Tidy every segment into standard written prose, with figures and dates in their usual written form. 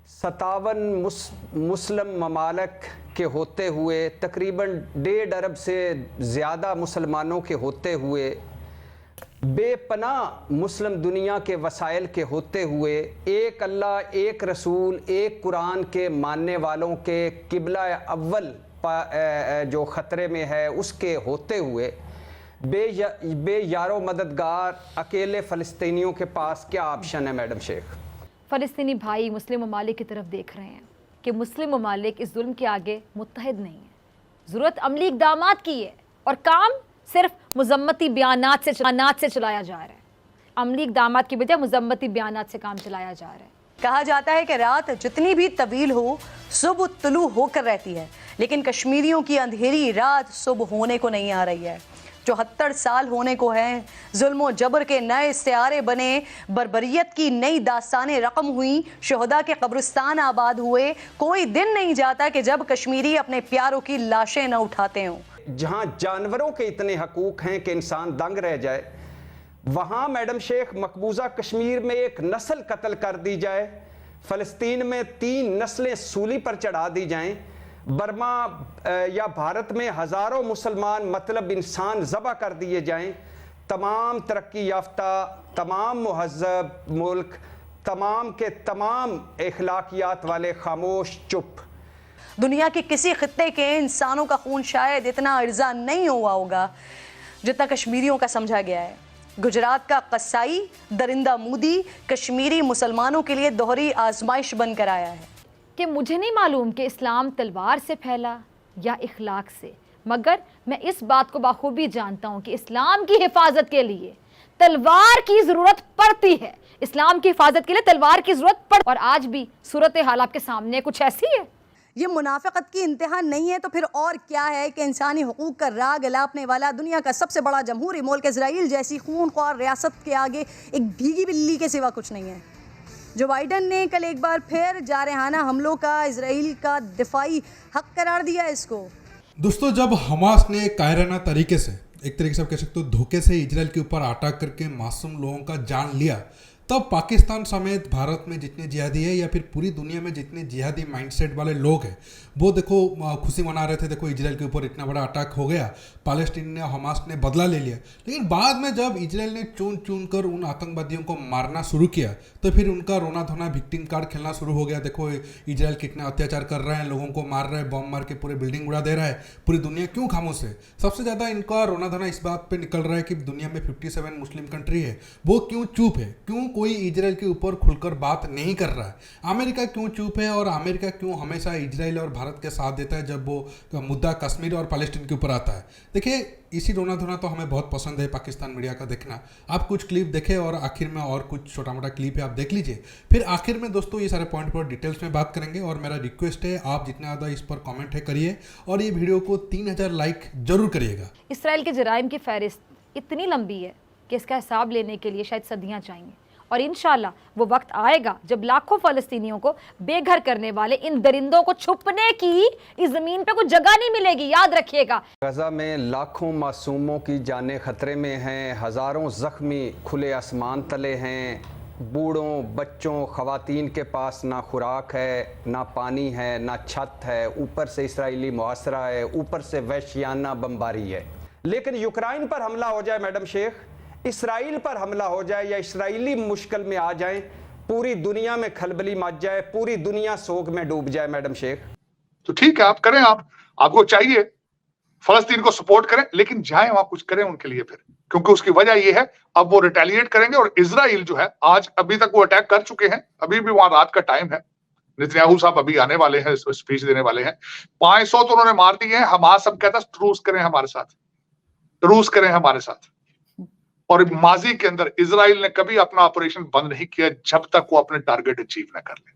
57 मुस्लिम ममालिक के होते हुए, तकरीबन 1.5 अरब से ज़्यादा मुसलमानों के होते हुए, बेपनाह मुस्लिम दुनिया के वसाइल के होते हुए, एक अल्लाह, एक रसूल, एक कुरान के मानने वालों के किबला अव्वल जो ख़तरे में है उसके होते हुए, बेयारो मददगार अकेले फ़लस्तीनियों के पास क्या ऑप्शन है मैडम शेख? फ़लस्तीनी भाई मुस्लिम ममालिक की तरफ देख रहे हैं कि मुस्लिम ममालिक इस जुल्म के आगे मुत्तहिद नहीं है। ज़रूरत अमली इक़दामात की है और काम सिर्फ मज़म्मती बयानात से चलाया जा रहा है। अमली इक़दामात की बजाय मज़म्मती बयानात से काम चलाया जा रहा है। कहा जाता है कि रात जितनी भी तवील हो सुबह तुलू होकर रहती है, लेकिन कश्मीरियों की अंधेरी रात सुबह होने को नहीं आ रही है। 74 साल होने को हैं, जुल्म जबर के नए सियारे बने, बर्बरियत की नई दास्तानें रकम हुई, शहदा के कब्रिस्तान आबाद हुए। कोई दिन नहीं जाता कि जब कश्मीरी अपने प्यारों की लाशें न उठाते हों। जहाँ जानवरों के इतने हकूक हैं कि इंसान दंग रह जाए, वहाँ मैडम शेख मकबूजा कश्मीर में एक नस्ल कत्ल कर दी जाए, फ़लस्तीन में 3 नस्लें सूली पर चढ़ा दी जाएं, बर्मा या भारत में हज़ारों मुसलमान मतलब इंसान ज़बह कर दिए जाएं, तमाम तरक्की याफ्ता, तमाम मुहज़्ज़ब मुल्क, तमाम के तमाम अखलाकियात वाले खामोश चुप। दुनिया के किसी खित्ते के इंसानों का खून शायद इतना अर्जा नहीं हुआ होगा जितना कश्मीरियों का समझा गया है। गुजरात का कसाई दरिंदा मूदी कश्मीरी मुसलमानों के लिए दोहरी आजमाइश बनकर आया है कि मुझे नहीं मालूम कि इस्लाम तलवार से फैला या इखलाक से, मगर मैं इस बात को बाखूबी जानता हूँ कि इस्लाम की हिफाजत के लिए तलवार की ज़रूरत पड़ती है। इस्लाम की हिफाजत के लिए तलवार की ज़रूरत पड़ती है और आज भी सूरत हाल आपके सामने कुछ ऐसी है। ये मुनाफिकत की इंतहा नहीं है तो फिर और क्या है कि इंसानी हुकूक का राग अलापने वाला दुनिया का सबसे बड़ा जमहूरी मुल्क इजराइल जैसी खूनख्वार रियासत के आगे एक भीगी बिल्ली के सिवा कुछ नहीं है। जो बाइडन ने कल एक बार फिर जारहाना हमलों का इजराइल का दिफाई हक करार दिया इसको। दोस्तों, जब हमास ने कायराना तरीके से, एक तरीके से आप कह सकते हो धोखे से इजराइल के ऊपर अटैक करके मासूम लोगों का जान लिया, तब पाकिस्तान समेत भारत में जितने जिहादी है या फिर पूरी दुनिया में जितने जिहादी माइंडसेट वाले लोग हैं वो देखो खुशी मना रहे थे, देखो इजराइल के ऊपर इतना बड़ा अटैक हो गया, पैलेस्टीन ने, हमास ने बदला ले लिया। लेकिन बाद में जब इजराइल ने चुन चुन कर उन आतंकवादियों को मारना शुरू किया तो फिर उनका रोना धोना विक्टिम कार्ड खेलना शुरू हो गया। देखो इजराइल कितना अत्याचार कर रहा है, लोगों को मार रहा है, बम मार के पूरे बिल्डिंग उड़ा दे रहा है, पूरी दुनिया क्यों खामोश है? सबसे ज़्यादा इनका रोना धोना इस बात पर निकल रहा है कि दुनिया में 57 मुस्लिम कंट्री है, वो क्यों चुप है? क्यों कोई इजराइल के ऊपर खुलकर बात नहीं कर रहा है? अमेरिका क्यों चुप है और अमेरिका क्यों हमेशा इजराइल और भारत के साथ देता है जब वो मुद्दा कश्मीर और पैलेस्टीन के ऊपर आता है? देखिए, इसी रोना धोना तो हमें बहुत पसंद है पाकिस्तान मीडिया का देखना। आप कुछ क्लिप देखें और आखिर में और कुछ छोटा मोटा क्लिप है, आप देख लीजिए। फिर आखिर में दोस्तों ये सारे पॉइंट पर डिटेल्स में बात करेंगे और मेरा रिक्वेस्ट है आप जितना ज़्यादा इस पर कमेंट है करिए और ये वीडियो को 3000 लाइक जरूर करिएगा। इसराइल के जराइम की फहरिस्त इतनी लंबी है कि इसका हिसाब लेने के लिए शायद सदियाँ चाहिए और इंशाल्लाह वो वक्त आएगा जब लाखों फ़लस्तीनियों को बेघर करने वाले इन दरिंदों को छुपने की इस ज़मीन पे कोई जगह नहीं मिलेगी, याद रखिएगा। गज़ा में लाखों मासूमों की जानें ख़तरे में हैं, हज़ारों ज़ख्मी खुले आसमान तले हैं, बूढ़ों बच्चों ख़वातीन के पास ना खुराक है, ना पानी है, ना छत है, ऊपर से इसराइली मुआसरा है, ऊपर से वहशियाना बमबारी है। लेकिन यूक्रेन पर हमला हो जाए मैडम शेख, इसराइल पर हमला हो जाए या इसराइली मुश्किल में आ जाए, पूरी दुनिया में खलबली मच जाए, पूरी दुनिया सोग में डूब जाए मैडम शेख। तो ठीक है, आप करें, आपको चाहिए फलस्तीन को सपोर्ट करें, लेकिन जाएं वहां कुछ करें उनके लिए फिर, क्योंकि उसकी वजह यह है अब वो रिटेलिएट करेंगे और इजराइल जो है आज अभी तक वो अटैक कर चुके हैं, अभी भी वहां रात का टाइम है, नेतन्याहू साहब अभी आने वाले हैं, स्पीच देने वाले हैं, 500 तो उन्होंने मार दिए हैं। हमास सब कहता है ट्रूस करें हमारे साथ, ट्रूस करें हमारे साथ। और माजी के अंदर इजराइल ने कभी अपना ऑपरेशन बंद नहीं किया जब तक वो अपने टारगेट अचीव न कर ले।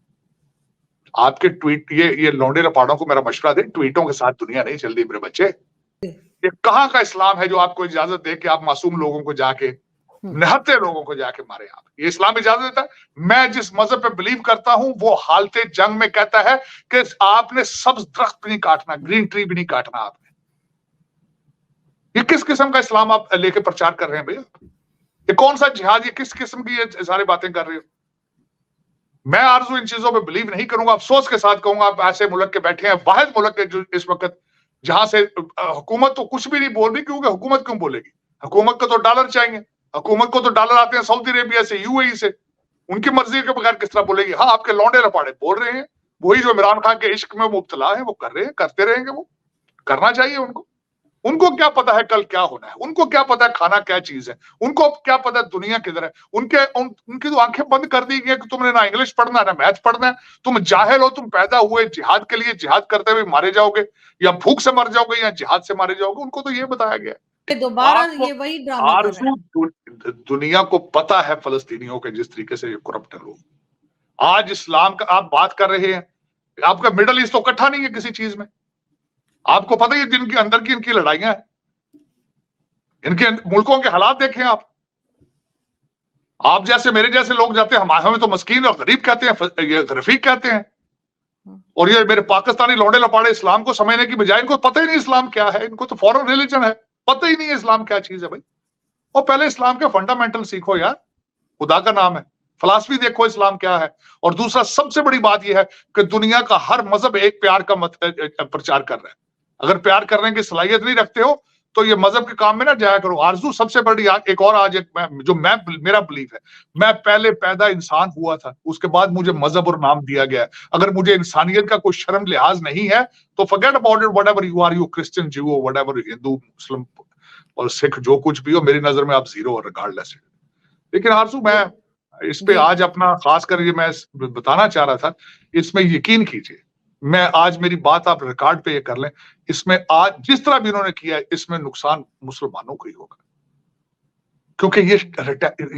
आपके ट्वीट, ये लौंडे रपाड़ों को मेरा मशवरा दे, ट्वीटों के साथ दुनिया नहीं चल रही मेरे बच्चे। ये कहां का इस्लाम है जो आपको इजाजत दे कि आप मासूम लोगों को जाके, निहत्थे लोगों को जाके मारे? आप, ये इस्लाम इजाजत देता है? मैं जिस मजहब पे बिलीव करता हूं वो हालते जंग में कहता है कि आपने सब्ज दरख्त भी नहीं काटना, ग्रीन ट्री भी नहीं काटना आपने। ये किस किस्म का इस्लाम आप लेके प्रचार कर रहे हैं भैया? ये कौन सा जिहाद, ये किस किस्म की ये सारी बातें कर रहे हो? मैं आरजू इन चीजों पे बिलीव नहीं करूंगा। अफसोस के साथ कहूंगा, आप ऐसे मुल्क के बैठे हैं, वाहिद मुल्क है जो इस वक्त जहां से हुकूमत तो कुछ भी नहीं बोल रही, क्योंकि हुकूमत क्यों बोलेगी? हुकूमत को तो डॉलर चाहिए, हुकूमत को तो डॉलर आते हैं सऊदी अरेबिया से, यूएई से, उनकी मर्जी के बगैर किस तरह बोलेगी? हाँ, आपके लौंडे लपाड़े बोल रहे हैं, वही जो इमरान खान के इश्क में मुब्तला है वो कर रहे हैं, करते रहेंगे, वो करना चाहिए उनको। उनको क्या पता है कल क्या होना है? उनको क्या पता है खाना क्या चीज है? उनको क्या पता है दुनिया किधर है? उनकी तो आंखें बंद कर दी गई कि तुमने ना इंग्लिश पढ़ना है ना मैथ पढ़ना है, तुम जाहिल हो, तुम पैदा हुए जिहाद के लिए, जिहाद करते हुए मारे जाओगे, या भूख से मर जाओगे या जिहाद से मारे जाओगे। उनको तो ये बताया गया है। दोबारा ये वही ड्रामा कर रहे हैं। दुनिया को पता है फलस्तीनियों के जिस तरीके से ये करप्ट है लोग। आज इस्लाम का आप बात कर रहे हैं, आपका मिडल ईस्ट तो इकट्ठा नहीं है किसी चीज में। आपको पता ही है जिनके अंदर की इनकी लड़ाइयां हैं, इनके मुल्कों के हालात देखें आप जैसे मेरे जैसे लोग जाते हैं, हमें तो मस्कीन और गरीब कहते हैं, ये रफीक कहते हैं, और ये मेरे पाकिस्तानी लौंडे लपाड़े इस्लाम को समझने की बजाय इनको पता ही नहीं इस्लाम क्या है, इनको तो फॉरेन रिलीजन है, पता ही नहीं है इस्लाम क्या चीज है भाई। और पहले इस्लाम के फंडामेंटल सीखो यार, खुदा का नाम है, फिलॉसफी देखो इस्लाम क्या है। और दूसरा सबसे बड़ी बात यह है कि दुनिया का हर मजहब एक प्यार का प्रचार कर रहा है। अगर प्यार करने की सलाहियत नहीं रखते हो तो ये मजहब के काम में ना जाया करो। आरजू सबसे बड़ी एक और आज मेरा बिलीफ है, मैं पहले पैदा इंसान हुआ था, उसके बाद मुझे मजहब और नाम दिया गया है। अगर मुझे इंसानियत का कोई शर्म लिहाज नहीं है तो forget about it, whatever you are, you Christian, Jew, whatever, Hindu, Muslim और सिख, जो कुछ भी हो, मेरी नजर में आप जीरो हो रिगार्डलेस। लेकिन आरजू मैं इस पे आज अपना खास कर ये मैं बताना चाह रहा था, इसमें यकीन कीजिए, मैं आज मेरी बात आप रिकॉर्ड पे ये कर लें, इसमें आज जिस तरह भी इन्होंने किया है इसमें नुकसान मुसलमानों को ही होगा, क्योंकि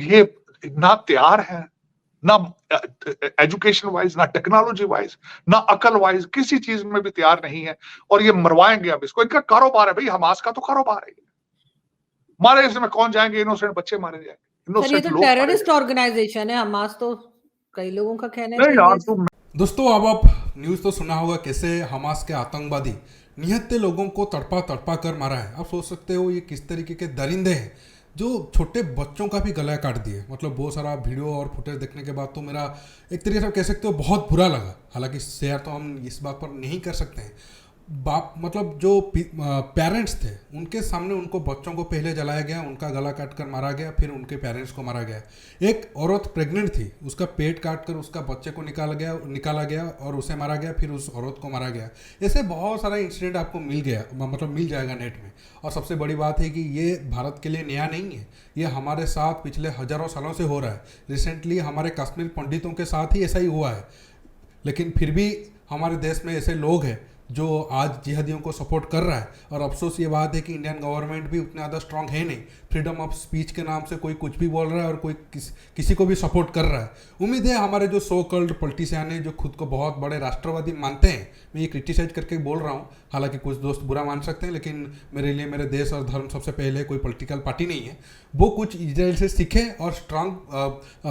ये ना तैयार है, ना एजुकेशन वाइज, ना टेक्नोलॉजी वाइज, ना अकल वाइज, किसी चीज में भी तैयार नहीं है। और ये मरवाएंगे अब इसको, इनका कारोबार है भाई, हमास का तो कारोबार है। मारे इसमें कौन जाएंगे? इनोसेंट बच्चे मारे जाएंगे। सर ये तो टेररिस्ट ऑर्गेनाइजेशन है हमास, तो कई लोगों का कहना है। नहीं यार, तुम दोस्तों अब आप न्यूज़ तो सुना होगा कैसे हमास के आतंकवादी निहत्थे लोगों को तड़पा कर मारा है। आप सोच सकते हो ये किस तरीके के दरिंदे हैं जो छोटे बच्चों का भी गला काट दिए। मतलब बहुत सारा वीडियो और फुटेज देखने के बाद तो मेरा एक तरीके से कह सकते हो बहुत बुरा लगा। हालांकि शेयर तो हम इस बात पर नहीं कर सकते हैं। बाप मतलब जो पेरेंट्स थे उनके सामने उनको बच्चों को पहले जलाया गया, उनका गला काट कर मारा गया, फिर उनके पेरेंट्स को मारा गया। एक औरत प्रेग्नेंट थी, उसका पेट काट कर उसका बच्चे को निकाला गया और उसे मारा गया, फिर उस औरत को मारा गया। ऐसे बहुत सारा इंसिडेंट आपको मिल जाएगा नेट में। और सबसे बड़ी बात है कि ये भारत के लिए नया नहीं है, ये हमारे साथ पिछले हजारों सालों से हो रहा है। रिसेंटली हमारे कश्मीर पंडितों के साथ ही ऐसा ही हुआ है। लेकिन फिर भी हमारे देश में ऐसे लोग हैं जो आज जिहादियों को सपोर्ट कर रहा है। और अफसोस ये बात है कि इंडियन गवर्नमेंट भी उतना ज़्यादा स्ट्रांग है नहीं। फ्रीडम ऑफ स्पीच के नाम से कोई कुछ भी बोल रहा है और कोई किसी को भी सपोर्ट कर रहा है। उम्मीद है हमारे जो सो कॉल्ड पॉलिटिशियन हैं जो खुद को बहुत बड़े राष्ट्रवादी मानते हैं, मैं ये क्रिटिसाइज करके बोल रहा हूँ, हालांकि कुछ दोस्त बुरा मान सकते हैं, लेकिन मेरे लिए मेरे देश और धर्म सबसे पहले, कोई पॉलिटिकल पार्टी नहीं है, वो कुछ इजराइल से सीखे और स्ट्रांग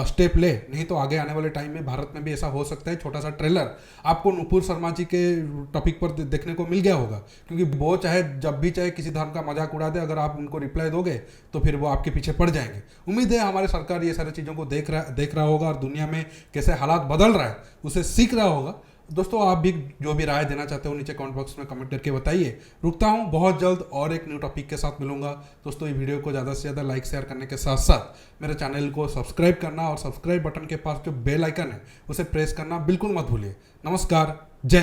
स्टेप ले। नहीं तो आगे आने वाले टाइम में भारत में भी ऐसा हो सकता है। छोटा सा ट्रेलर आपको नुपुर शर्मा जी के टॉपिक पर देखने को मिल गया होगा, क्योंकि वो चाहे जब भी चाहे किसी धर्म का मजाक उड़ा दे, अगर आप उनको रिप्लाई दोगे तो फिर वो आपके पीछे पड़ जाएंगे। उम्मीद है हमारी सरकार ये सारी चीज़ों को देख रहा होगा और दुनिया में कैसे हालात बदल रहा है उसे सीख रहा होगा। दोस्तों आप भी जो भी राय देना चाहते हो नीचे कमेंट बॉक्स में कमेंट करके बताइए। रुकता हूँ, बहुत जल्द और एक न्यू टॉपिक के साथ मिलूंगा। दोस्तों ये वीडियो को ज़्यादा से ज़्यादा लाइक शेयर करने के साथ साथ मेरे चैनल को सब्सक्राइब करना और सब्सक्राइब बटन के पास जो बेल आइकन है उसे प्रेस करना बिल्कुल मत भूलिए। नमस्कार, जय।